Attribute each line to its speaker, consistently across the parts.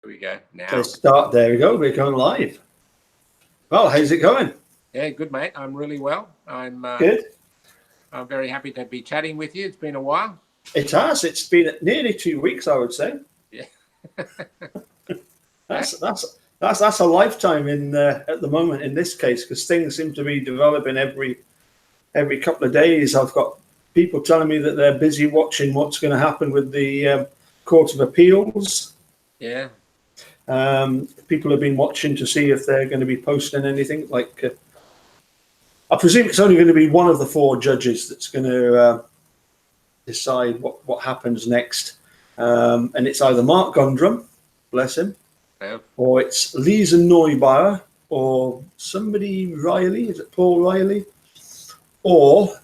Speaker 1: we go now.
Speaker 2: Let's start. There we go. We're going live. Well, how's it going?
Speaker 1: Yeah, good, mate. I'm really well. I'm
Speaker 2: Good.
Speaker 1: I'm very happy to be chatting with you. It's been a while.
Speaker 2: It has. It's been nearly 2 weeks, I would say.
Speaker 1: Yeah.
Speaker 2: That's a lifetime in at the moment in this case, because things seem to be developing every couple of days. I've got people telling me that they're busy watching what's going to happen with the Court of Appeals.
Speaker 1: Yeah.
Speaker 2: People have been watching to see if they're going to be posting anything. Like, I presume it's only going to be one of the 4 judges that's going to decide what happens next. And it's either Mark Gondrum, bless him, or it's Lisa Neubauer, or somebody Riley. Is it Paul Riley? Or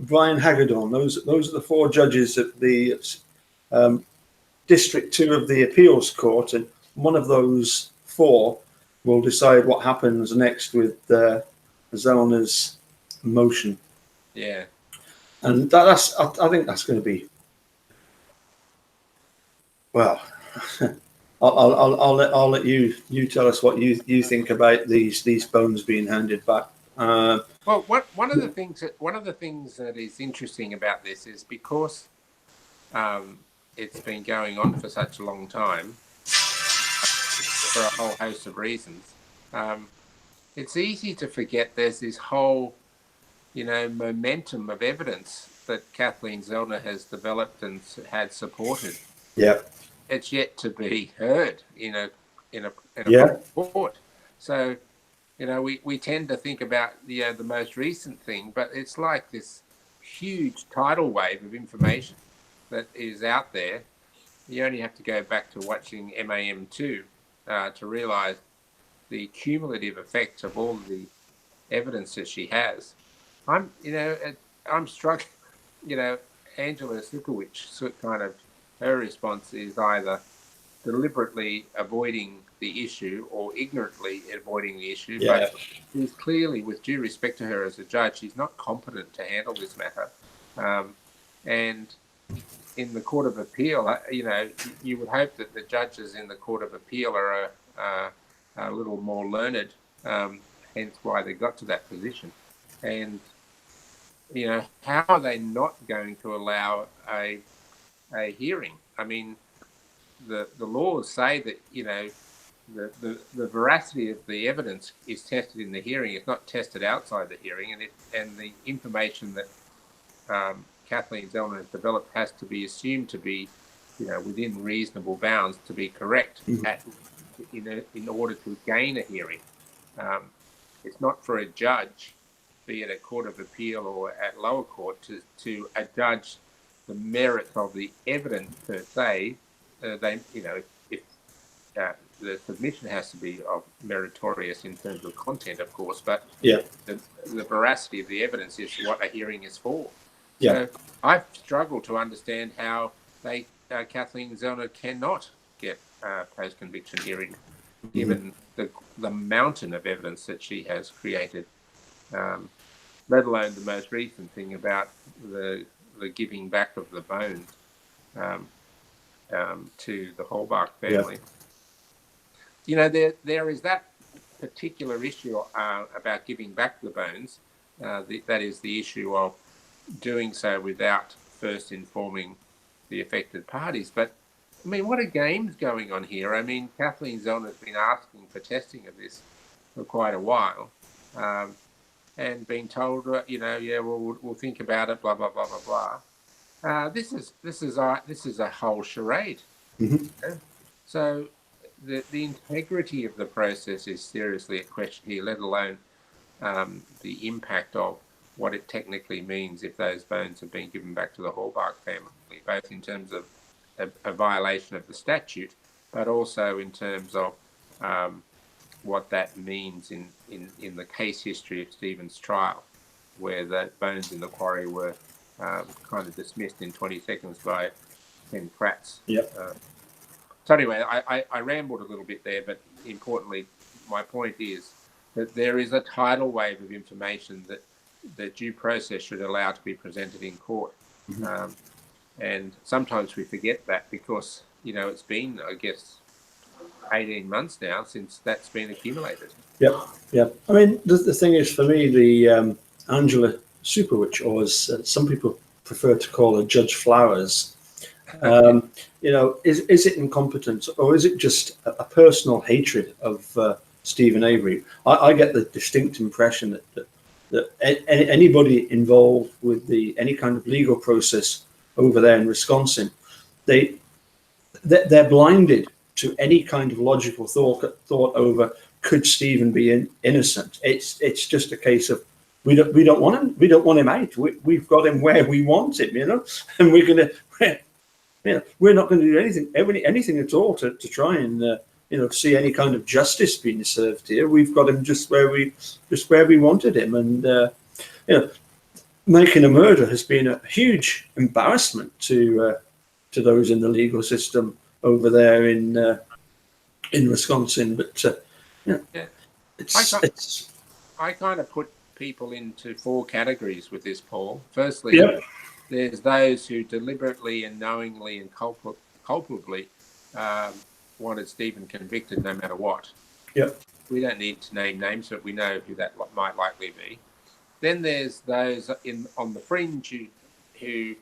Speaker 2: Brian Hagedorn. Those are the 4 judges at the District 2 of the Appeals Court, and one of those 4 will decide what happens next with Zellner's motion.
Speaker 1: Yeah.
Speaker 2: And I think that's going to be, well, I'll let you tell us what you think about these bones being handed back.
Speaker 1: Well, one of the things that is interesting about this is because it's been going on for such a long time for a whole host of reasons. It's easy to forget there's this whole, momentum of evidence that Kathleen Zellner has developed and had supported.
Speaker 2: Yeah.
Speaker 1: It's yet to be heard in a court. So, we tend to think about the most recent thing, but it's like this huge tidal wave of information that is out there. You only have to go back to watching MAM2 to realise the cumulative effect of all the evidence that she has. I'm struck. Angela Sukowicz, kind of, her response is either deliberately avoiding the issue or ignorantly avoiding the issue.
Speaker 2: Yeah.
Speaker 1: But she's clearly, with due respect to her as a judge, she's not competent to handle this matter. And in the Court of Appeal, you would hope that the judges in the Court of Appeal are a little more learned, hence why they got to that position. And, how are they not going to allow a hearing? I mean, the laws say that, the veracity of the evidence is tested in the hearing. It's not tested outside the hearing, and the information that Kathleen Zellner has developed has to be assumed to be, within reasonable bounds to be correct in order to gain a hearing. It's not for a judge, be it a Court of Appeal or at lower court, to adjudge the merits of the evidence per se. If the submission has to be meritorious in terms of content, of course, but the veracity of the evidence is what a hearing is for.
Speaker 2: Yeah.
Speaker 1: So I've struggled to understand how Kathleen Zellner cannot get a post-conviction hearing, given the mountain of evidence that she has created, let alone the most recent thing about the giving back of the bones to the Holbach family. There is that particular issue about giving back the bones. That is the issue of doing so without first informing the affected parties. But, I mean, what are games going on here? I mean, Kathleen Zellner has been asking for testing of this for quite a while, and being told, we'll think about it, blah, blah, blah, blah, blah. This is a whole charade. So the integrity of the process is seriously at question here, let alone the impact of what it technically means if those bones have been given back to the Holbach family, both in terms of a violation of the statute, but also in terms of what that means in the case history of Stephen's trial, where the bones in the quarry were kind of dismissed in 20 seconds by Ken Kratz. So anyway, I rambled a little bit there, but importantly, my point is that there is a tidal wave of information that due process should allow to be presented in court. And sometimes we forget that because, it's been, I guess, 18 months now since that's been accumulated.
Speaker 2: Yep, yep. I mean, the thing is, for me, the Angela Superwitch, or as some people prefer to call her, Judge Flowers, is it incompetence, or is it just a personal hatred of Stephen Avery? I get the distinct impression that anybody involved with any kind of legal process over there in Wisconsin, they're blinded to any kind of logical thought over, could Stephen be innocent? It's just a case of we don't want him. We don't want him out. We've got him where we want him, and we're not going to do anything at all to try and see any kind of justice being served here. We've got him just where we wanted him, and making a murder has been a huge embarrassment to those in the legal system over there in Wisconsin. But
Speaker 1: I kind of put people into 4 categories with this, Paul. Firstly, there's those who deliberately and knowingly and culpably wanted Stephen convicted no matter what.
Speaker 2: Yep.
Speaker 1: We don't need to name names, but we know who that might likely be. Then there's those on the fringe who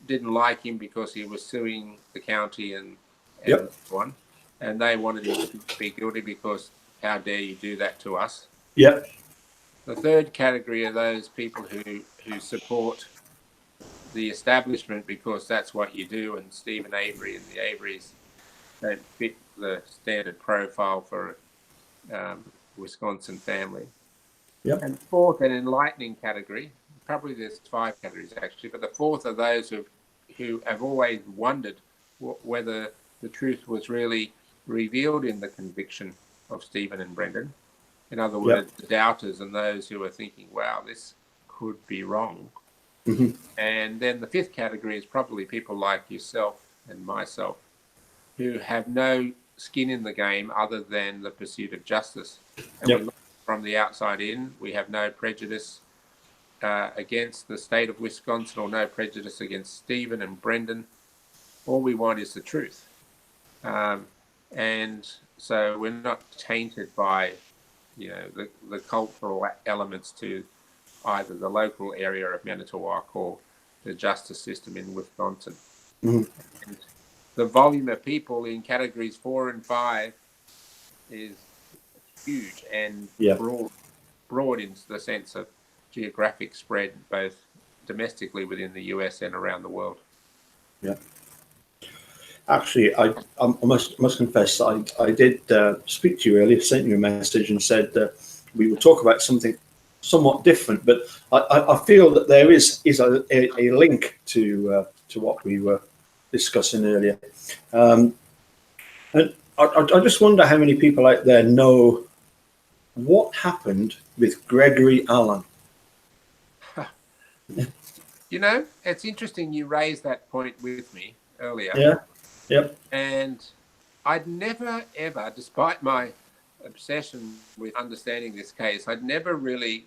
Speaker 1: didn't like him because he was suing the county and so on, and they wanted him to be guilty because how dare you do that to us?
Speaker 2: Yep.
Speaker 1: The third category are those people who support the establishment because that's what you do, and Stephen Avery and the Averys don't fit the standard profile for Wisconsin family.
Speaker 2: Yep.
Speaker 1: And fourth, an enlightening category, probably there's 5 categories actually, but the fourth are those who have always wondered whether the truth was really revealed in the conviction of Stephen and Brendan. In other words, the doubters and those who are thinking, wow, this could be wrong.
Speaker 2: Mm-hmm.
Speaker 1: And then the 5th category is probably people like yourself and myself who have no skin in the game other than the pursuit of justice. And we look from the outside in, we have no prejudice against the state of Wisconsin or no prejudice against Stephen and Brendan. All we want is the truth. And so we're not tainted by, the cultural elements to either the local area of Manitowoc or the justice system in Wisconsin.
Speaker 2: Mm-hmm.
Speaker 1: And the volume of people in categories 4 and 5 is huge and broad in the sense of geographic spread, both domestically within the US and around the world.
Speaker 2: Yeah. Actually, I must confess, I did speak to you earlier, sent you a message and said we would talk about something somewhat different, but I feel that there is a link to what we were discussing earlier. And I just wonder how many people out there know what happened with Gregory Allen.
Speaker 1: It's interesting you raised that point with me earlier.
Speaker 2: Yeah. Yep.
Speaker 1: And I'd never, ever, despite my obsession with understanding this case, I'd never really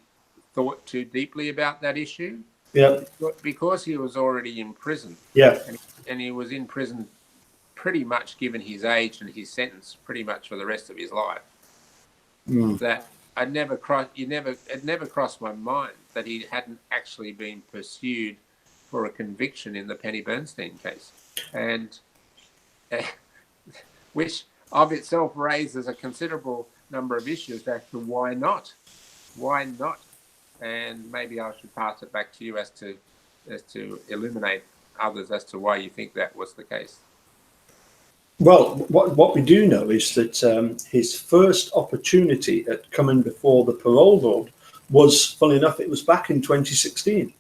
Speaker 1: thought too deeply about that issue.
Speaker 2: Yeah.
Speaker 1: Because he was already in prison.
Speaker 2: Yeah.
Speaker 1: And he was in prison pretty much, given his age and his sentence, pretty much for the rest of his life. That it never crossed my mind that he hadn't actually been pursued for a conviction in the Penny Bernstein case. And which of itself raises a considerable number of issues as to why not. And maybe I should pass it back to you as to illuminate others as to why you think that was the case.
Speaker 2: Well, what we do know is that his first opportunity at coming before the parole board was, funnily enough, it was back in 2016.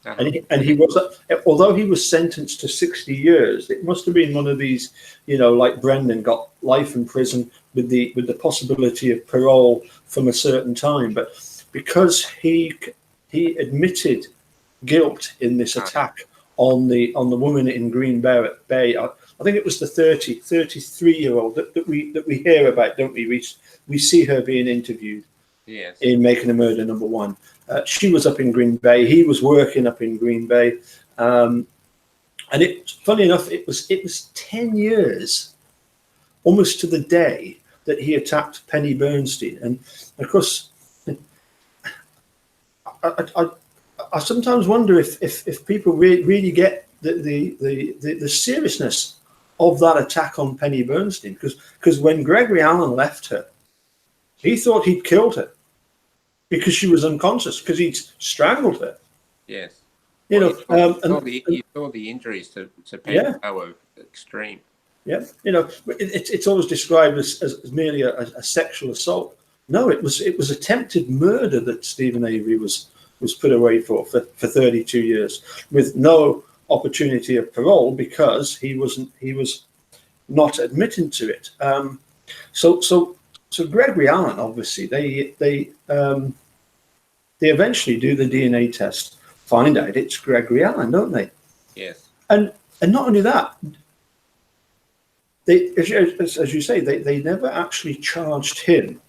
Speaker 2: And he was, although he was sentenced to 60 years, it must have been one of these, like Brendan got life in prison with the possibility of parole from a certain time. But because he admitted guilt in this attack on the woman in Green Bay, I think it was the 33-year-old that we hear about, don't we? We see her being interviewed.
Speaker 1: Yes.
Speaker 2: In Making a Murder #1. She was up in Green Bay. He was working up in Green Bay. And funny enough, it was 10 years almost to the day that he attacked Penny Bernstein. And of course, I sometimes wonder if people really get the seriousness of that attack on Penny Bernstein, because when Gregory Allen left her, he thought he'd killed her because she was unconscious, because he'd strangled her.
Speaker 1: Yes.
Speaker 2: You
Speaker 1: Well,
Speaker 2: know,
Speaker 1: you saw the injuries to Penny
Speaker 2: yeah,
Speaker 1: were extreme.
Speaker 2: yeah. You know, it's always described as merely a sexual assault. No, it was attempted murder that Stephen Avery was put away for 32 years with no opportunity of parole, because he was not admitted to it. So Gregory Allen, obviously, they eventually do the DNA test, find out it's Gregory Allen, don't they?
Speaker 1: Yes.
Speaker 2: And not only that, they, as you say, they never actually charged him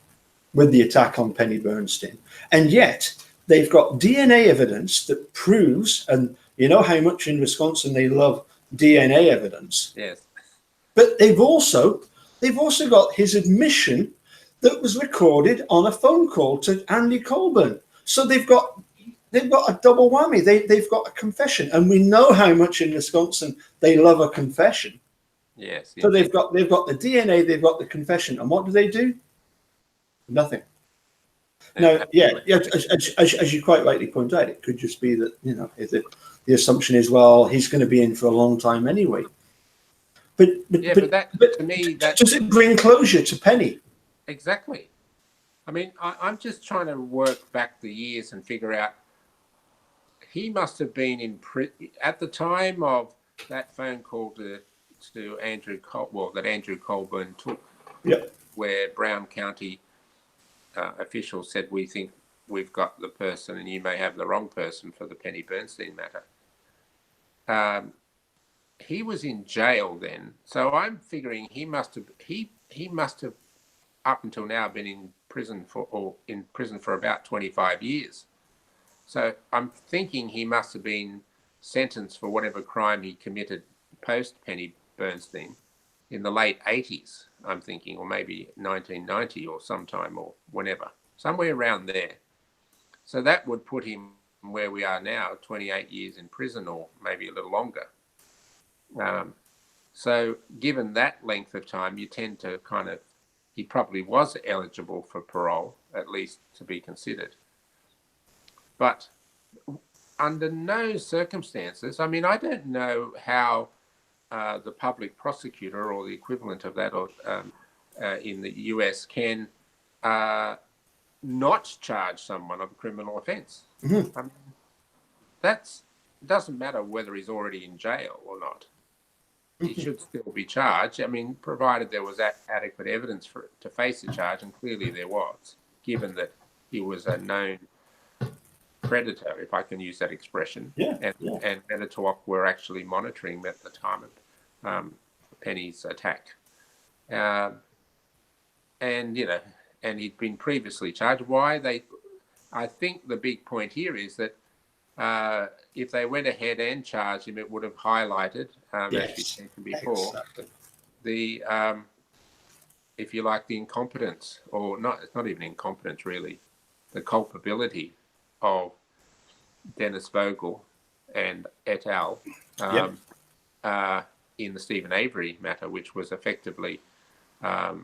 Speaker 2: with the attack on Penny Bernstein, and yet they've got DNA evidence that proves, and you know how much in Wisconsin they love DNA evidence.
Speaker 1: Yes.
Speaker 2: But they've also got his admission that was recorded on a phone call to Andy Colburn. So they've got a double whammy. They've got a confession, and we know how much in Wisconsin they love a confession.
Speaker 1: Yes.
Speaker 2: So they've got the DNA, they've got the confession, and what do? Nothing. Now, yeah, as you quite rightly point out, it could just be that, you know, if the assumption is, well, he's going to be in for a long time anyway. But
Speaker 1: to me, that
Speaker 2: does it bring closure to Penny?
Speaker 1: Exactly. I mean, I'm just trying to work back the years and figure out. He must have been in at the time of that phone call to Andrew that Andrew Colburn took.
Speaker 2: Yep.
Speaker 1: Where Brown County officials said, "We think we've got the person, and you may have the wrong person for the Penny Bernstein matter." He was in jail then, so I'm figuring he must have up until now been in prison for about 25 years. So I'm thinking he must have been sentenced for whatever crime he committed post Penny Bernstein in the late 80s, I'm thinking, or maybe 1990 or sometime, or whenever, somewhere around there. So that would put him where we are now, 28 years in prison, or maybe a little longer. So given that length of time, you tend to he probably was eligible for parole, at least to be considered. But under no circumstances, I mean, I don't know how the public prosecutor, or the equivalent of that, or in the US, can not charge someone of a criminal offence.
Speaker 2: Mm-hmm.
Speaker 1: I mean, it doesn't matter whether he's already in jail or not. He should still be charged. I mean, provided there was adequate evidence to face the charge, and clearly there was, given that he was a known predator, if I can use that expression. And Manitowoc were actually monitoring him at the time of Penny's attack. And he'd been previously charged. I think the big point here is that if they went ahead and charged him, it would have highlighted, as we said before, the if you like, the incompetence, or it's not even incompetence really, the culpability of Dennis Vogel and et al. In the Stephen Avery matter, which was effectively a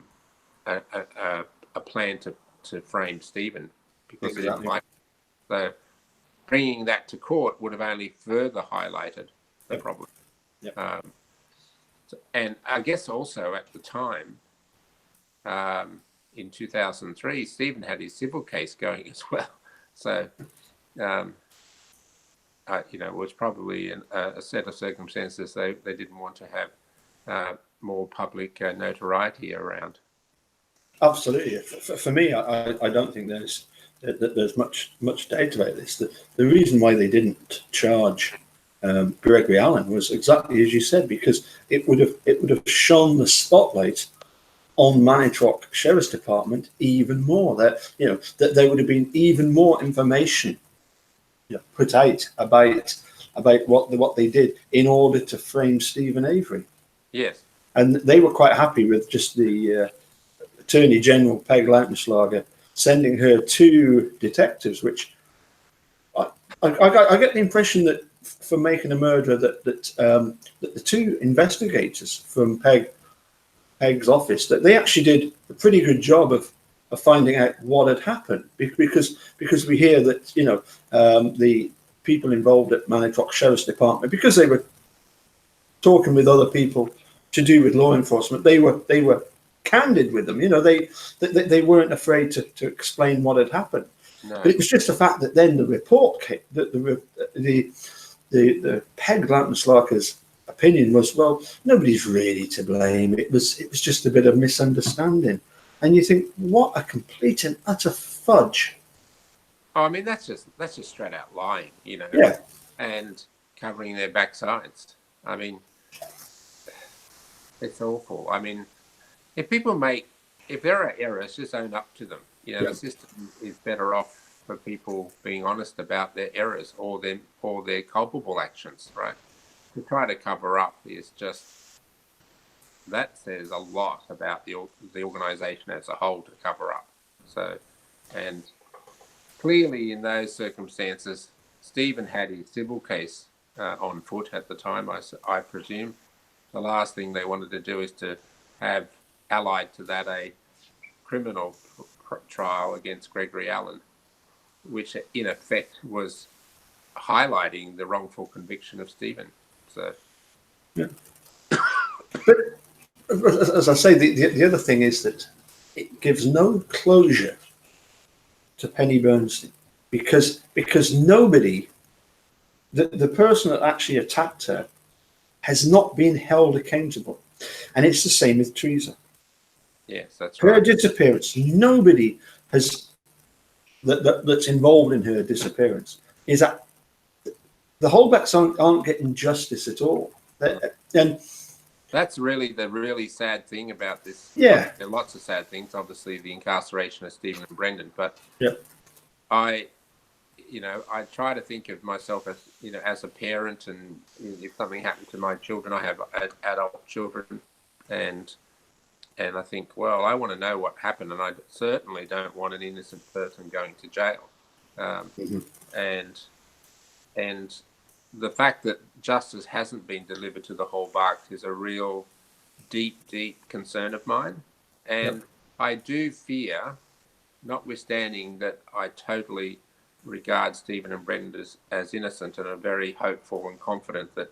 Speaker 1: plan to frame Stephen because they didn't like it. So bringing that to court would have only further highlighted the problem. And I guess also at the time, in 2003, Stephen had his civil case going as well. So, it was probably a set of circumstances they didn't want to have more public notoriety around.
Speaker 2: Absolutely. For me, I don't think there's much doubt about this. The reason why they didn't charge Gregory Allen was exactly as you said, because it would have shone the spotlight on Manitowoc Sheriff's Department even more. That there would have been even more information put out about what they did in order to frame Stephen Avery.
Speaker 1: Yes.
Speaker 2: and they were quite happy with just the Attorney General Peg Lautenschlager sending her 2 detectives, which I get the impression that for making a murderer that the 2 investigators from Peg's office, that they actually did a pretty good job of finding out what had happened, because we hear that the people involved at Manitou Sheriff's Department, because they were talking with other people to do with law enforcement, they were candid with them. They weren't afraid to explain what had happened.
Speaker 1: No.
Speaker 2: But it was just the fact that then the report came, that the Peg Lautenschlager's opinion was, well, nobody's really to blame. It was just a bit of misunderstanding. And you think, what a complete and utter fudge.
Speaker 1: Oh, I mean, that's just straight out lying,
Speaker 2: Yeah.
Speaker 1: and covering their backsides. I mean, it's awful. I mean, if there are errors, just own up to them.
Speaker 2: Yeah.
Speaker 1: The system is better off for people being honest about their errors or their culpable actions, right? To try to cover up is just, that says a lot about the organisation as a whole to cover up. So, and clearly in those circumstances, Stephen had his civil case on foot at the time, I presume. The last thing they wanted to do is to have allied to that a criminal trial against Gregory Allen, which in effect was highlighting the wrongful conviction of Stephen. So,
Speaker 2: yeah. But as I say, the other thing is that it gives no closure to Penny Bernstein, because nobody, the person that actually attacked her, has not been held accountable, and it's the same with Teresa.
Speaker 1: Yes, that's
Speaker 2: Her
Speaker 1: right.
Speaker 2: disappearance, nobody has that's involved in her disappearance. Is that the holdbacks aren't getting justice at all, and
Speaker 1: that's really the really sad thing about this.
Speaker 2: Yeah,
Speaker 1: there are lots of sad things. Obviously, the incarceration of Stephen and Brendan, but
Speaker 2: yeah,
Speaker 1: I try to think of myself as as a parent, and if something happened to my children, I have adult children, and I think, well, I want to know what happened, and I certainly don't want an innocent person going to jail. And the fact that justice hasn't been delivered to the Hallbacks is a real deep, deep concern of mine. And I do fear, notwithstanding that I totally regard Stephen and Brendan as innocent and are very hopeful and confident that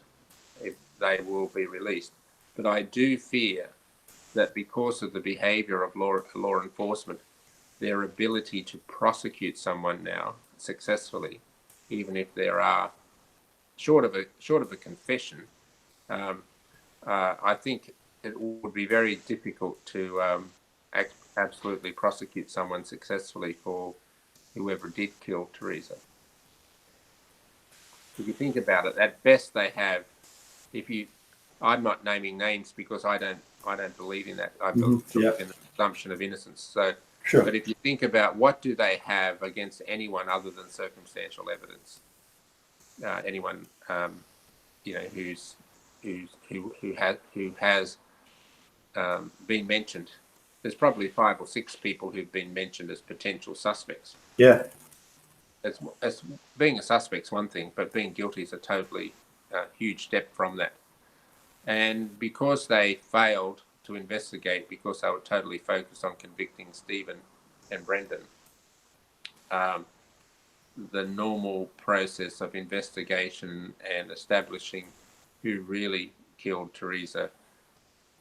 Speaker 1: they will be released, but I do fear that because of the behaviour of law enforcement, their ability to prosecute someone now successfully, even if there are short of a confession, I think it would be very difficult to absolutely prosecute someone successfully for whoever did kill Teresa. If you think about it, at best they have, I'm not naming names because I don't believe in that. I believe in the presumption of innocence. So,
Speaker 2: sure.
Speaker 1: But if you think about what do they have against anyone other than circumstantial evidence, anyone who has been mentioned, there's probably 5 or 6 people who've been mentioned as potential suspects.
Speaker 2: Yeah.
Speaker 1: As being a suspect's one thing, but being guilty is a totally huge step from that. And because they failed to investigate, because they were totally focused on convicting Stephen and Brendan, the normal process of investigation and establishing who really killed Teresa,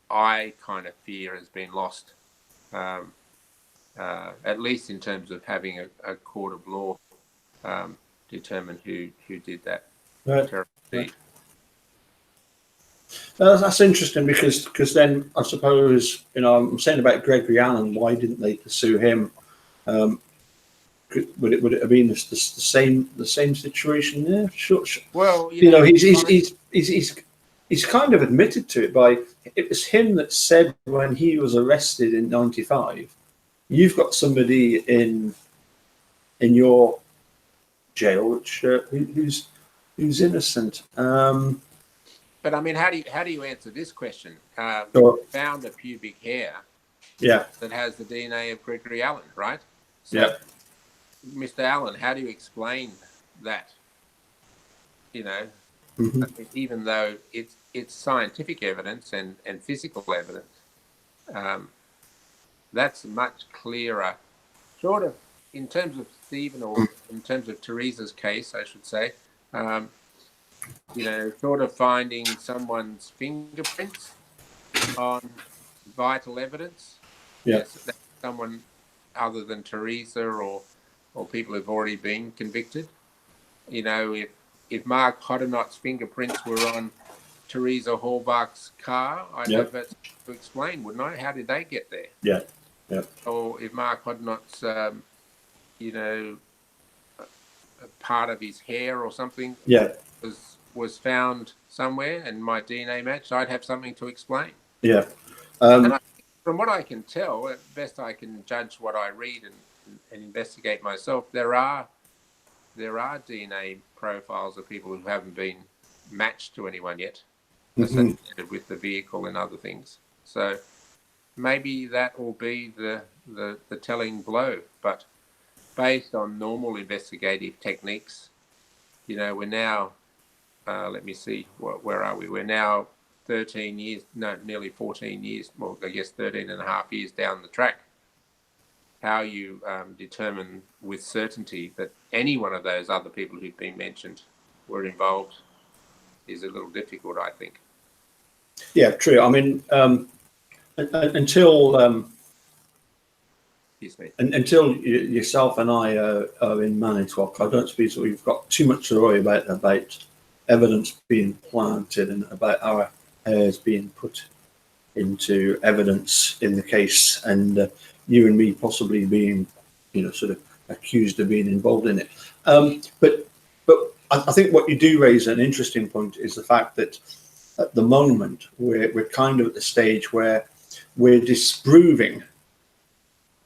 Speaker 1: I kind of fear has been lost, at least in terms of having a court of law determine who did that terrible deed.
Speaker 2: That's interesting because then I suppose I'm saying about Gregory Allen. Why didn't they pursue him? Would it have been the same situation there? Sure.
Speaker 1: Well,
Speaker 2: he's kind of admitted to it it was him that said when he was arrested in '95, you've got somebody in your jail who's innocent.
Speaker 1: But I mean, how do you answer this question?
Speaker 2: Sure.
Speaker 1: Found a pubic hair
Speaker 2: Yeah.
Speaker 1: that has the DNA of Gregory Allen, right? So,
Speaker 2: Yeah.
Speaker 1: Mr. Allen, how do you explain that? You know,
Speaker 2: Hmm.
Speaker 1: I mean, even though it's scientific evidence and physical evidence, um, that's much clearer. Short of, in terms of Stephen, or in terms of Teresa's case, I should say, um, short of finding someone's fingerprints on vital evidence,
Speaker 2: Yeah.
Speaker 1: that's someone other than Teresa, or people who've already been convicted. If Mark Hoddenot's fingerprints were on Teresa Hallbach's car, I'd
Speaker 2: Yeah.
Speaker 1: have that to explain, wouldn't I? How did they get there?
Speaker 2: Yeah. Yeah.
Speaker 1: Or if Mark Hoddenot's, you know, part of his hair or something
Speaker 2: Yeah.
Speaker 1: was found somewhere and my DNA matched, I'd have something to explain.
Speaker 2: Yeah.
Speaker 1: And from what I can tell, at best I can judge what I read and investigate myself, there are DNA profiles of people who haven't been matched to anyone yet,
Speaker 2: Hmm.
Speaker 1: associated with the vehicle and other things. So maybe that will be the telling blow. But based on normal investigative techniques, we're now, let me see, where are we? We're now 13 years, no, nearly 14 years, well, I guess 13 and a half years down the track. How you determine with certainty that any one of those other people who've been mentioned were involved is a little difficult, I think.
Speaker 2: Yeah. True. I mean, until
Speaker 1: Excuse me.
Speaker 2: until yourself and I are in Manitowoc, I don't suppose we've got too much to worry about evidence being planted and about our hairs being put into evidence in the case, and you and me possibly being, sort of accused of being involved in it. But I think what you do raise an interesting point is the fact that at the moment we're kind of at the stage where we're disproving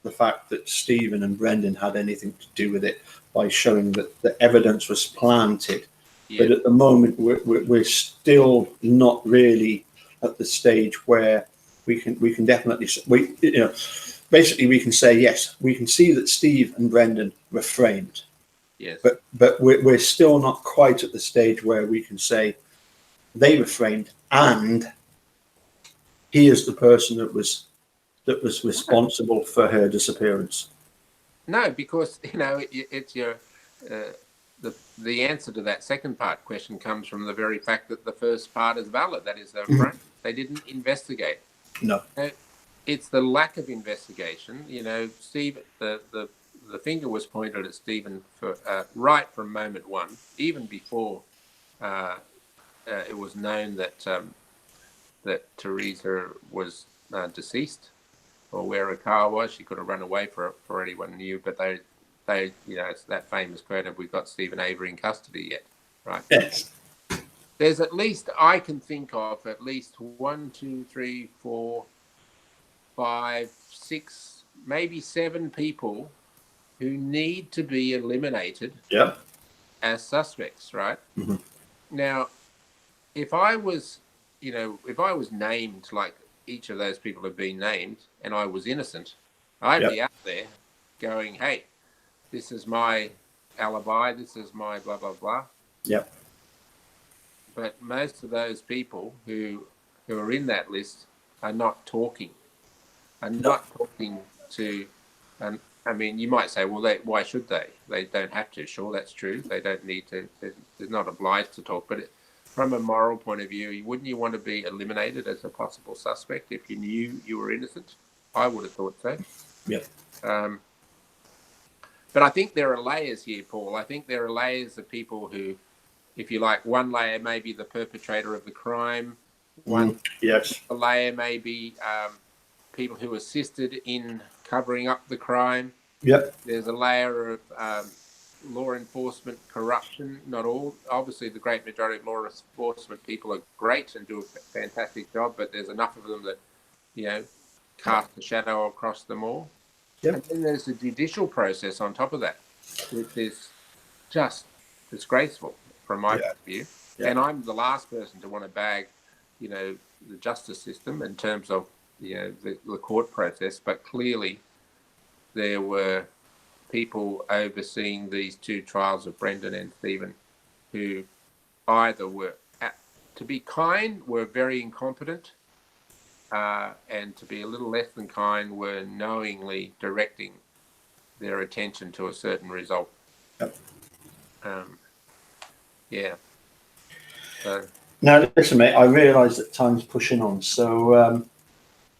Speaker 2: the fact that Stephen and Brendan had anything to do with it by showing that the evidence was planted.
Speaker 1: Yeah.
Speaker 2: But at the moment, we're still not really at the stage where we can definitely basically we can say yes, we can see that Steve and Brendan were framed.
Speaker 1: Yes.
Speaker 2: But we're still not quite at the stage where we can say they were framed and he is the person that was responsible for her disappearance.
Speaker 1: No, because it's your the answer to that second part question comes from the very fact that the first part is valid. That is, they didn't investigate.
Speaker 2: No.
Speaker 1: It's the lack of investigation. Steve, the finger was pointed at Stephen for right from moment one, even before it was known that Teresa was deceased, or where her car was. She could have run away for anyone knew, but they it's that famous quote of, "We've got Stephen Avery in custody yet," right?
Speaker 2: Yes.
Speaker 1: There's at least, I can think of at least 1, 2, 3, 4, 5, 6, maybe 7 people who need to be eliminated
Speaker 2: Yeah.
Speaker 1: as suspects, right?
Speaker 2: Mm-hmm.
Speaker 1: Now, if I was named like each of those people have been named and I was innocent, I'd
Speaker 2: Yeah.
Speaker 1: be out there going, "Hey, this is my alibi, this is my blah, blah, blah."
Speaker 2: Yeah.
Speaker 1: But most of those people who are in that list are not talking, to, and I mean, you might say, well, why should they? They don't have to. Sure, that's true. They don't need to. They're not obliged to talk. But from a moral point of view, wouldn't you want to be eliminated as a possible suspect if you knew you were innocent? I would have thought so.
Speaker 2: Yeah.
Speaker 1: But I think there are layers here, Paul. I think there are layers of people who, if you like, one layer may be the perpetrator of the crime. One
Speaker 2: Yes.
Speaker 1: layer may be people who assisted in covering up the crime.
Speaker 2: Yep.
Speaker 1: There's a layer of law enforcement corruption. Not all, obviously, the great majority of law enforcement people are great and do a fantastic job, but there's enough of them that, cast a shadow across them all.
Speaker 2: Yep.
Speaker 1: And then there's the judicial process on top of that, which is just disgraceful from my point of view.
Speaker 2: Yeah.
Speaker 1: And I'm the last person to want to bag, the justice system in terms of, the court process. But clearly there were people overseeing these two trials of Brendan and Stephen who either were, to be kind, were very incompetent, and to be a little less than kind, were knowingly directing their attention to a certain result.
Speaker 2: Yep.
Speaker 1: Yeah. So
Speaker 2: Now, listen, mate, I realise that time's pushing on, so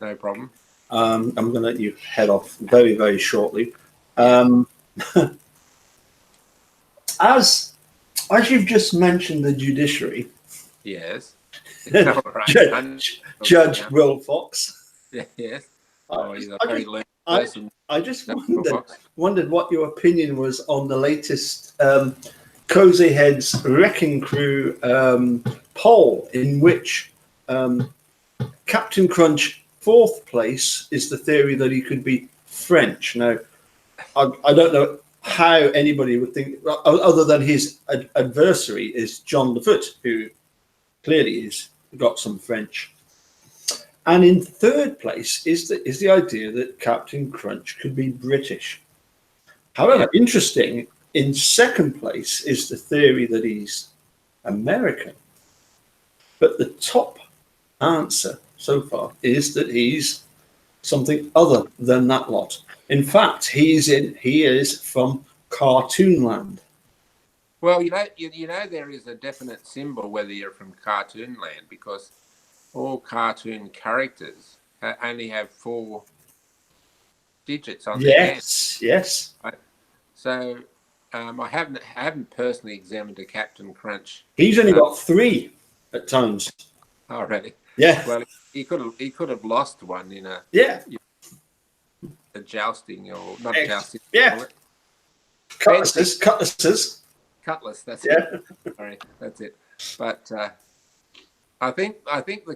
Speaker 1: no problem.
Speaker 2: I'm going to let you head off very, very shortly.
Speaker 1: Yeah.
Speaker 2: As you've just mentioned the judiciary,
Speaker 1: Yes.
Speaker 2: Judge,
Speaker 1: All right.
Speaker 2: Judge Wilfox.
Speaker 1: Yeah, yes.
Speaker 2: I
Speaker 1: Oh, he's a
Speaker 2: I
Speaker 1: very
Speaker 2: just,
Speaker 1: learned
Speaker 2: I,
Speaker 1: person.
Speaker 2: I just
Speaker 1: Judge
Speaker 2: wondered,
Speaker 1: Wilfox.
Speaker 2: what your opinion was on the latest Cozy Heads Wrecking Crew poll, in which Captain Crunch, fourth place, is the theory that he could be French. Now, I don't know how anybody would think, other than his adversary is John Lafoot, who clearly has got some French. And in third place is the idea that Captain Crunch could be British. However, interesting, in second place is the theory that he's American. But the top answer so far is that he's something other than that lot. In fact, he is from Cartoonland.
Speaker 1: Well, there is a definite symbol whether you're from cartoon land, because all cartoon characters only have 4 digits on their hand.
Speaker 2: Yes.
Speaker 1: Right? So I haven't personally examined a Captain Crunch.
Speaker 2: He's only got 3 at times.
Speaker 1: Oh, really?
Speaker 2: Yeah.
Speaker 1: Well, he could have lost one in a jousting, or not jousting.
Speaker 2: Yeah. Cutlasses.
Speaker 1: Cutlass. That's
Speaker 2: Yeah.
Speaker 1: it. Sorry, that's it. But I think the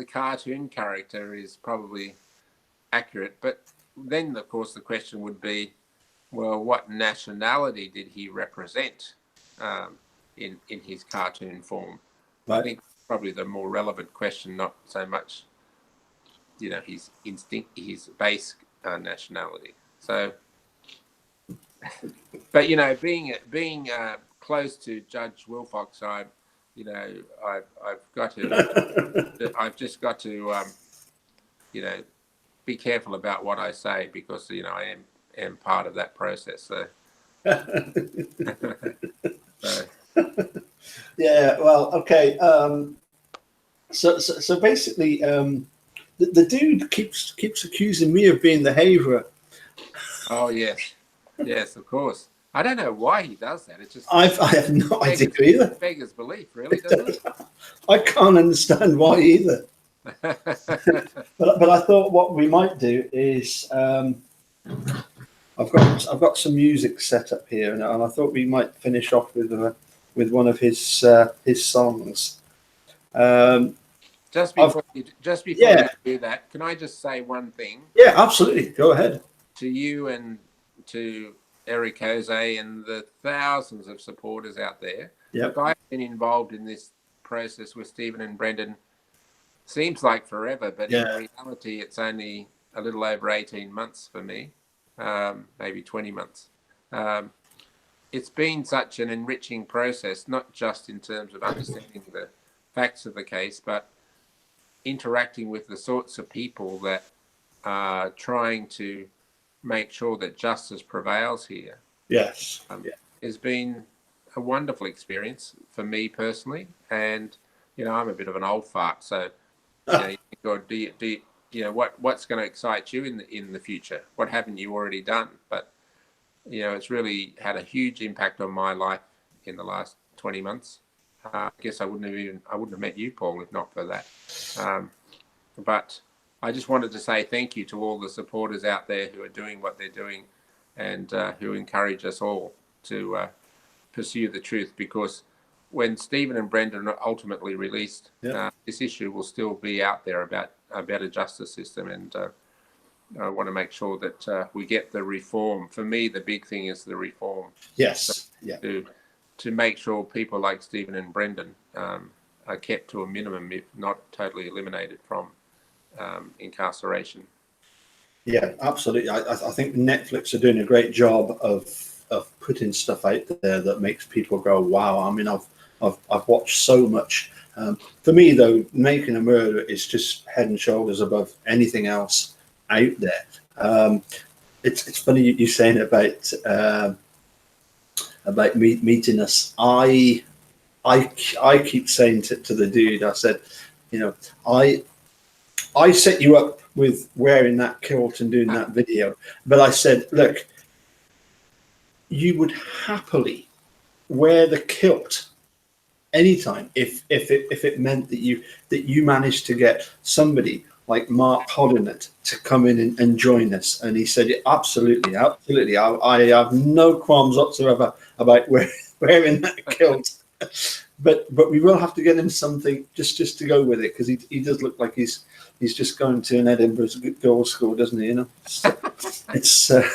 Speaker 1: cartoon character is probably accurate. But then, of course, the question would be, well, what nationality did he represent in his cartoon form?
Speaker 2: Right.
Speaker 1: I think probably the more relevant question, not so much, his instinct, his base nationality. So, but being close to Judge Wilfox, I've just got to be careful about what I say, because I am part of that process. So. So.
Speaker 2: Yeah, well, okay. So basically, the dude keeps accusing me of being the haverer.
Speaker 1: Oh yes, of course. I don't know why he does that. It's just
Speaker 2: I have no idea either.
Speaker 1: Beggars belief, really, doesn't it?
Speaker 2: I can't understand why either. But I thought what we might do is I've got some music set up here, and I thought we might finish off with one of his songs.
Speaker 1: Just before you do that, can I just say one thing?
Speaker 2: Yeah, absolutely. Go ahead.
Speaker 1: To you and to Eric Jose and the thousands of supporters out there.
Speaker 2: Yep.
Speaker 1: Look, I've been involved in this process with Stephen and Brendan. Seems like forever, but in reality, it's only a little over 18 months for me, maybe 20 months. It's been such an enriching process, not just in terms of understanding the facts of the case, but interacting with the sorts of people that are trying to make sure that justice prevails here.
Speaker 2: Yes.
Speaker 1: It's been a wonderful experience for me personally, and I'm a bit of an old fart, so what's going to excite you in the future? What haven't you already done? But it's really had a huge impact on my life in the last 20 months. I guess I wouldn't have met you, Paul, if not for that. But I just wanted to say thank you to all the supporters out there who are doing what they're doing, and who encourage us all to pursue the truth, because when Stephen and Brendan are ultimately released, this issue will still be out there about a better justice system, and I want to make sure that we get the reform. For me, the big thing is the reform.
Speaker 2: Yes.
Speaker 1: To to make sure people like Stephen and Brendan are kept to a minimum, if not totally eliminated from incarceration.
Speaker 2: Yeah, absolutely. I think Netflix are doing a great job of putting stuff out there that makes people go, wow. I mean, I've watched so much. For me, though, Making a Murder is just head and shoulders above anything else out there. It's funny you saying about meeting us. I keep saying to the dude, I said, you know, I set you up with wearing that kilt and doing that video, but I said, look, you would happily wear the kilt anytime if it meant that you managed to get somebody like Mark Hodinett to come in and join us. And he said, absolutely. I have no qualms whatsoever about wearing that kilt. But we will have to get him something just to go with it, because he does look like he's just going to an Edinburgh girls' school, doesn't he? You know, it's and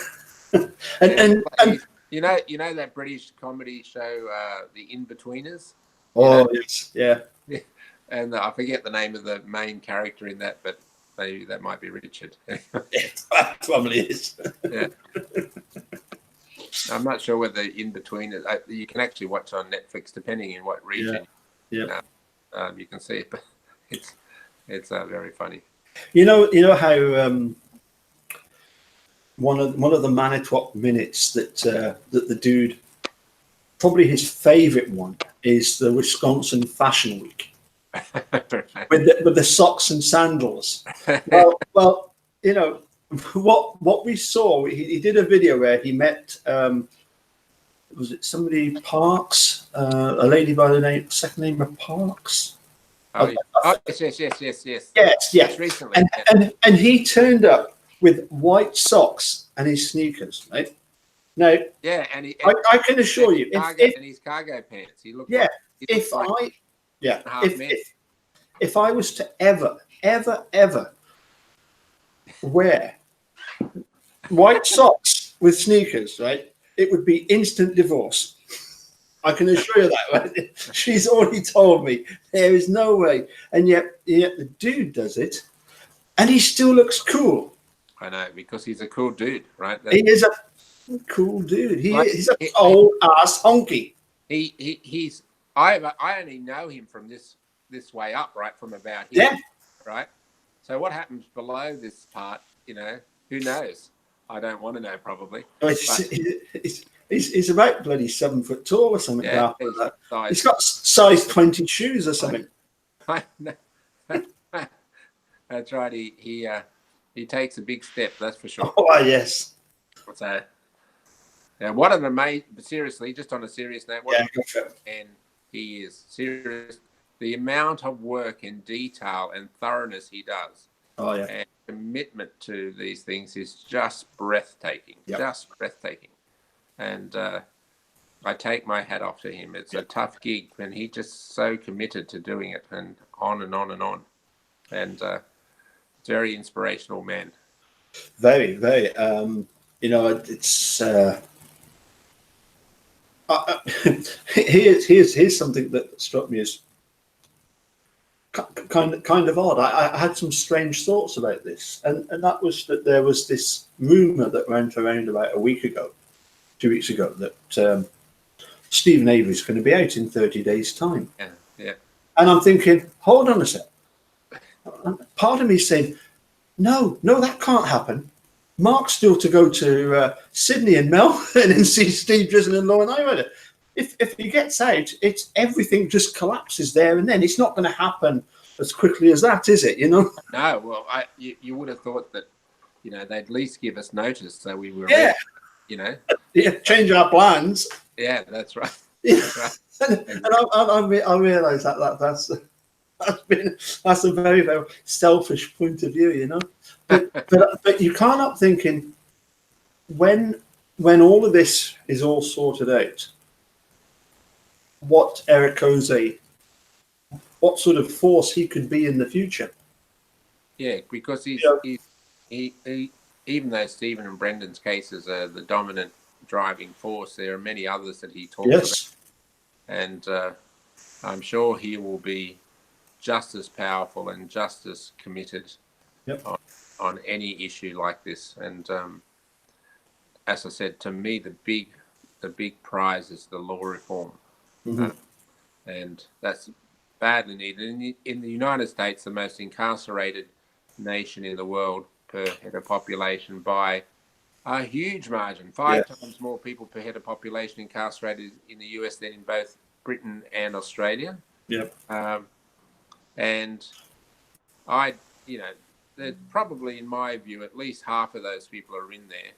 Speaker 1: you know that British comedy show, The In-Betweeners.
Speaker 2: Oh yes, yeah.
Speaker 1: And I forget the name of the main character in that, but maybe that might be Richard.
Speaker 2: Yeah, probably is.
Speaker 1: Yeah. I'm not sure whether In-Betweeners you can actually watch on Netflix, depending in what region.
Speaker 2: Yeah.
Speaker 1: You can see it, but it's very funny.
Speaker 2: You know how one of the Manitowoc minutes that the dude, probably his favourite one, is the Wisconsin Fashion Week with the socks and sandals. Well, you know what we saw. He did a video where he met was it somebody Parks, a lady by the second name of Parks. Yes.
Speaker 1: Recently,
Speaker 2: and he turned up with white socks and his sneakers, right? Now,
Speaker 1: yeah, and
Speaker 2: I can assure you,
Speaker 1: and his cargo pants, he looked like,
Speaker 2: if I was to ever wear white socks with sneakers, right, it would be instant divorce. I can assure you that. Right? She's already told me there is no way, and yet the dude does it, and he still looks cool.
Speaker 1: I know, because he's a cool dude, right?
Speaker 2: He is a cool dude. He's a old ass honky.
Speaker 1: He's. I only know him from this way up, right, from about here, right. So what happens below this part, you know, who knows? I don't want to know, probably.
Speaker 2: He's about bloody 7 foot tall or something.
Speaker 1: Yeah,
Speaker 2: he's got size 20 shoes or something.
Speaker 1: That's right. He takes a big step, that's for sure.
Speaker 2: Oh yes.
Speaker 1: So, yeah, what are the main? Seriously, just on a serious note, and he is serious. The amount of work and detail and thoroughness he does, and commitment to these things is just breathtaking. Just breathtaking. And I take my hat off to him. It's a tough gig, and he's just so committed to doing it, and on and on and on. And very inspirational man.
Speaker 2: Very, very. You know, it's here's something that struck me as kind of odd. I had some strange thoughts about this, and that was that there was this rumor that went around about 2 weeks ago, that Stephen Avery's going to be out in 30 days' time.
Speaker 1: Yeah.
Speaker 2: And I'm thinking, hold on a sec. Part of me saying, no, that can't happen. Mark's still to go to Sydney and Melbourne and see Steve Drizzle and Lauren Irider. If he gets out, it's everything just collapses there and then. It's not going to happen as quickly as that, is it? You know?
Speaker 1: No. Well, you would have thought that, you know, they'd at least give us notice so we were ready, you know.
Speaker 2: Change our plans.
Speaker 1: Yeah, that's right.
Speaker 2: That's right. and I realise that's a very, very selfish point of view, you know. But you can't help thinking, when all of this is all sorted out, what Eric Ose, what sort of force he could be in the future.
Speaker 1: Yeah, because he even though Stephen and Brendan's cases are the dominant driving force, there are many others that he talks about. and I'm sure he will be just as powerful and just as committed
Speaker 2: Yep.
Speaker 1: on any issue like this. And as I said, to me, the big prize is the law reform, and that's badly needed. In the United States, the most incarcerated nation in the world per head of population by a huge margin, five times more people per head of population incarcerated in the US than in both Britain and Australia.
Speaker 2: Yep.
Speaker 1: And there's probably, in my view, at least half of those people are in there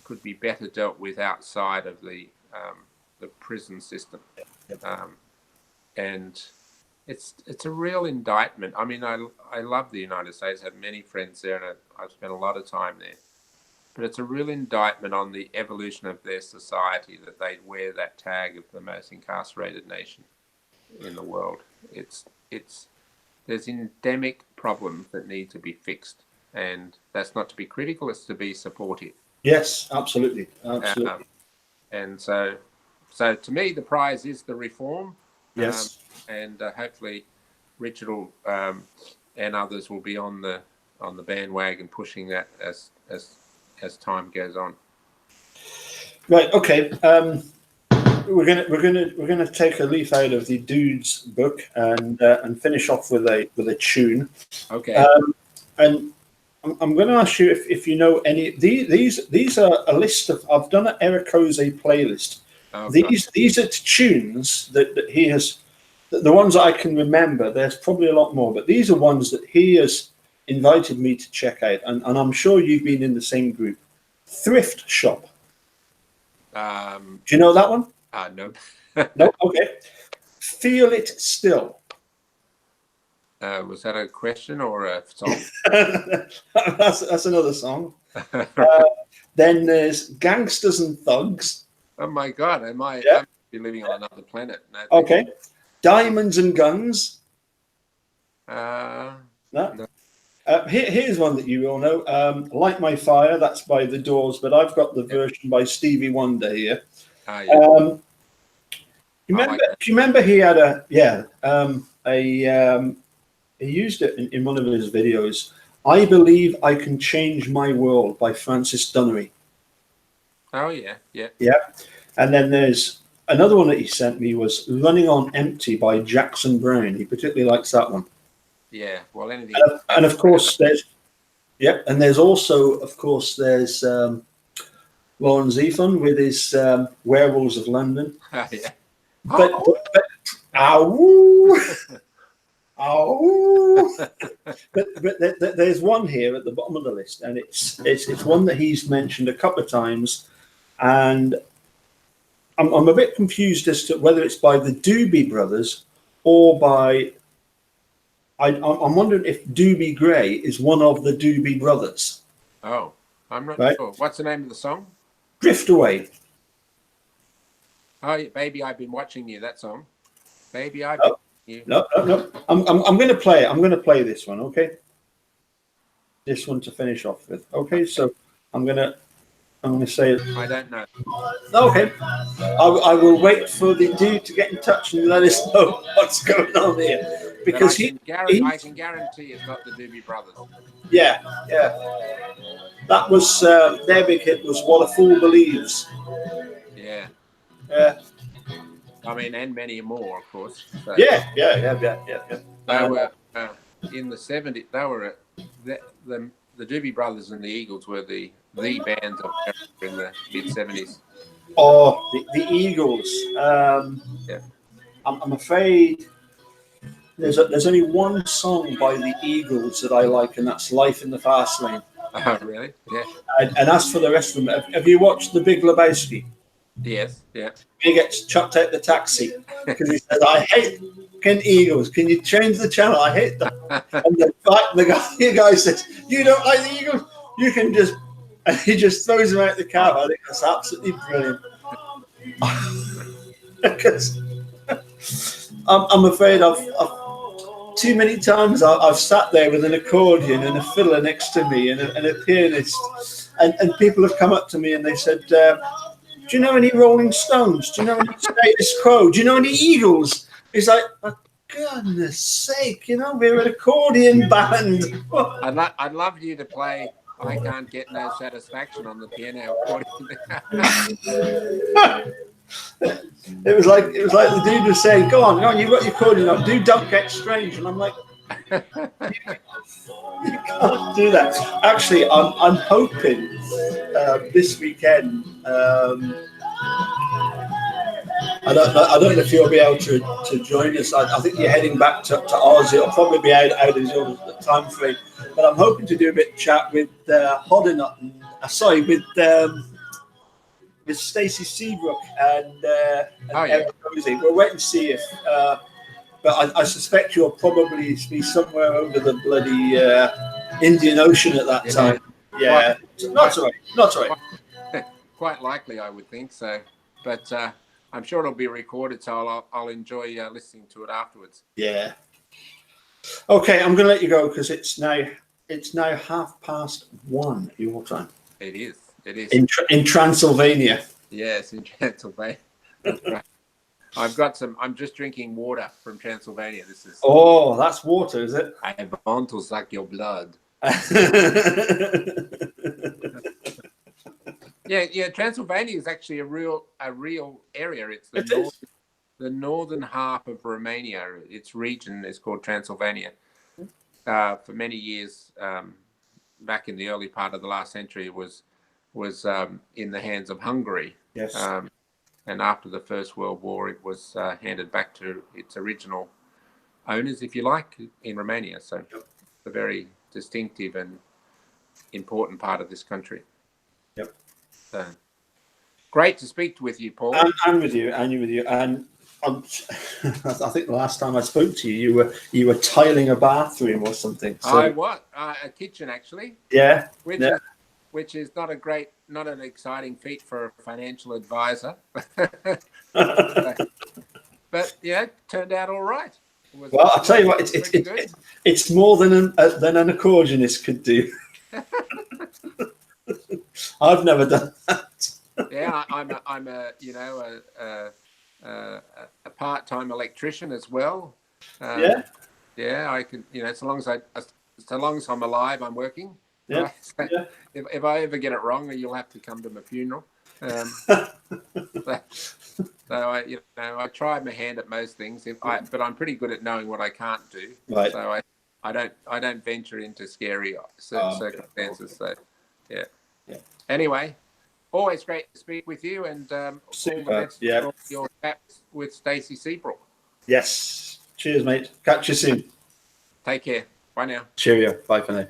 Speaker 1: could be better dealt with outside of the prison system. And it's a real indictment. I mean, I love the United States. I have many friends there, and I've spent a lot of time there. But it's a real indictment on the evolution of their society that they wear that tag of the most incarcerated nation in the world. There's endemic problems that need to be fixed, and that's not to be critical; it's to be supportive.
Speaker 2: Yes, absolutely, absolutely.
Speaker 1: And so to me, the prize is the reform.
Speaker 2: Yes.
Speaker 1: And hopefully, Richard will, and others will be on the bandwagon pushing that as time goes on.
Speaker 2: Right. Okay. We're gonna take a leaf out of the Dude's book and finish off with a tune.
Speaker 1: Okay.
Speaker 2: And I'm going to ask you if you know any. These are a list of. I've done an Eric Jose playlist. These are tunes that he has. The ones that I can remember. There's probably a lot more, but these are ones that he has invited me to check out, and I'm sure you've been in the same group. Thrift Shop. Do you know that one?
Speaker 1: No.
Speaker 2: No. Okay. Feel It Still.
Speaker 1: Was that a question or a song?
Speaker 2: that's another song. Then there's Gangsters and Thugs.
Speaker 1: Oh my God! I might be living on another planet. No,
Speaker 2: okay. Diamonds and Guns.
Speaker 1: No.
Speaker 2: Here's one that you all know. Light My Fire. That's by The Doors, but I've got the version by Stevie Wonder here. Do you remember he had he used it in one of his videos. I Believe I Can Change My World by Francis Dunnery.
Speaker 1: Oh yeah.
Speaker 2: And then there's another one that he sent me was Running on Empty by Jackson Browne. He particularly likes that one.
Speaker 1: Yeah, well, anything.
Speaker 2: And of course there's and there's also, of course, there's Lauren Zefon with his Werewolves of London.
Speaker 1: Yeah.
Speaker 2: But but there's one here at the bottom of the list, and it's one that he's mentioned a couple of times, and I'm a bit confused as to whether it's by the Doobie Brothers or by. I'm wondering if Doobie Gray is one of the Doobie Brothers.
Speaker 1: Oh, I'm not sure. What's the name of the song?
Speaker 2: Drift Away.
Speaker 1: Oh, Baby, I've Been Watching You. That song. Baby, I've been
Speaker 2: watching you. No. I'm going to play it. I'm going to play this one. Okay. This one to finish off with. Okay. So I'm going to say it.
Speaker 1: I don't know.
Speaker 2: Okay. I will wait for the dude to get in touch and let us know what's going on here. Because
Speaker 1: I can guarantee it's not the Doobie Brothers.
Speaker 2: Yeah. That was their big hit was What a Fool Believes.
Speaker 1: Yeah. I mean, and many more, of course. So
Speaker 2: yeah.
Speaker 1: They were in the 70s. They were the Doobie Brothers and the Eagles were the bands of America in the mid-70s.
Speaker 2: Oh, the Eagles. I'm afraid there's only one song by the Eagles that I like, and that's "Life in the Fast Lane."
Speaker 1: Oh, really? Yeah.
Speaker 2: And as for the rest of them, have you watched The Big Lebowski?
Speaker 1: Yes. Yeah.
Speaker 2: He gets chucked out the taxi because he says, "I hate Eagles. Can you change the channel? I hate them." And the guy says, "You don't like the Eagles? You can just." And he just throws him out the cab. I think that's absolutely brilliant. Because I'm afraid I've too many times I've sat there with an accordion and a fiddler next to me and a pianist, and people have come up to me and they said, Do you know any Rolling Stones? Do you know any Status Quo? Do you know any Eagles? He's like, for goodness sake, you know, we're an accordion band.
Speaker 1: I'd love you to play I Can't Get No Satisfaction on the piano accordion.
Speaker 2: It was like the dude was saying, go on, you've got your accordion on, do Don't Get Strange. And I'm like, you can't do that. Actually, I'm hoping this weekend. I don't know if you'll be able to join us. I think you're heading back to Aussie. It'll probably be out of your time frame. But I'm hoping to do a bit of chat with with Stacey Seabrook and Eric Rosie. We're waiting to see if. But I suspect you'll probably be somewhere over the bloody Indian Ocean at that time. Yeah, not so right.
Speaker 1: Quite likely, I would think so. But I'm sure it'll be recorded, so I'll enjoy listening to it afterwards.
Speaker 2: Yeah. Okay, I'm going to let you go because it's now 1:30 your time.
Speaker 1: It is. It is
Speaker 2: in Transylvania.
Speaker 1: Yes, in Transylvania. That's right. I'm just drinking water from Transylvania. This is.
Speaker 2: Oh, that's water, is it?
Speaker 1: I want to suck your blood. Yeah. Transylvania is actually a real area. It's the northern half of Romania. Its region is called Transylvania. For many years, back in the early part of the last century, it was in the hands of Hungary.
Speaker 2: Yes.
Speaker 1: And after the First World War, it was handed back to its original owners, if you like, in Romania. So it's a very distinctive and important part of this country.
Speaker 2: Yep.
Speaker 1: So great to speak with you, Paul.
Speaker 2: And with you, and I think the last time I spoke to you, you were tiling a bathroom or something. So.
Speaker 1: I was a kitchen actually.
Speaker 2: Yeah.
Speaker 1: Which is not an exciting feat for a financial advisor. But yeah, it turned out all right.
Speaker 2: Well, I'll tell you what, it's more than an accordionist could do. I've never done that.
Speaker 1: Yeah, I'm a part-time electrician as well. Yeah, I can, so long as I'm alive, I'm working.
Speaker 2: Yeah.
Speaker 1: Right? So if I ever get it wrong, you'll have to come to my funeral. So I try my hand at most things, but I'm pretty good at knowing what I can't do.
Speaker 2: Right.
Speaker 1: So I don't venture into scary circumstances. So yeah. Anyway, always great to speak with you, and all the best for your chats with Stacey Seabrook.
Speaker 2: Yes. Cheers, mate. Catch you soon.
Speaker 1: Take care. Bye now.
Speaker 2: Cheerio. Bye for now.